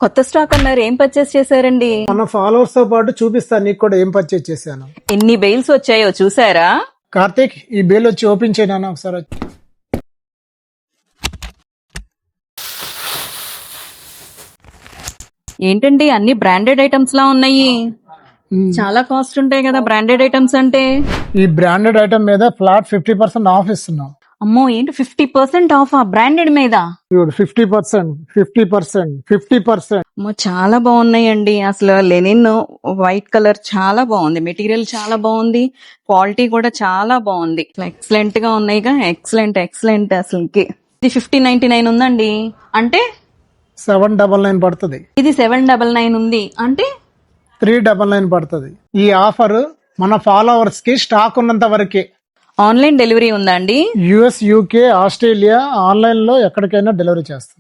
కొత్త స్టాక్ అన్నారు, ఏం పర్చేస్ చేశారండి? మన ఫాలోవర్స్ తో పాటు చూపిస్తాను నీకు కూడా ఏం పర్చేజ్ చేశాను. ఎన్ని బెయిల్స్ వచ్చాయో చూసారా? కార్తీక్, ఈ బేల్ వచ్చి ఓపెన్ చేయనా ఒకసారి. ఏంటండి అన్ని బ్రాండెడ్ ఐటమ్స్ లా ఉన్నాయి. చాలా కాస్ట్ ఉంటాయి కదా బ్రాండెడ్ ఐటమ్స్ అంటే. ఈ బ్రాండెడ్ ఐటమ్ మీద ఫ్లాట్ 50% ఆఫ్ ఇస్తున్నాం. అమ్మో, ఏంటి 50% ఆఫ్ బ్రాండెడ్ మీద? 50%. అమ్మో, చాలా బాగున్నాయండి. అసలు లెనిన్ వైట్ కలర్ చాలా బాగుంది, మెటీరియల్ చాలా బాగుంది, క్వాలిటీ కూడా చాలా బాగుంది. ఎక్సలెంట్ గా ఉన్నాయిగా. ఎక్సలెంట్ అసలుకి. ఇది 5099 ఉందండి, అంటే 799 పడుతుంది. ఇది 799 ఉంది, అంటే 399 పడుతుంది. ఈ ఆఫర్ మన ఫాలోవర్స్ కి స్టాక్ ఉన్నంత వరకే. ఆన్లైన్ డెలివరీ ఉందా అండి? US, UK, ఆస్ట్రేలియా ఆన్లైన్ లో ఎక్కడికైనా డెలివరీ చేస్తాం.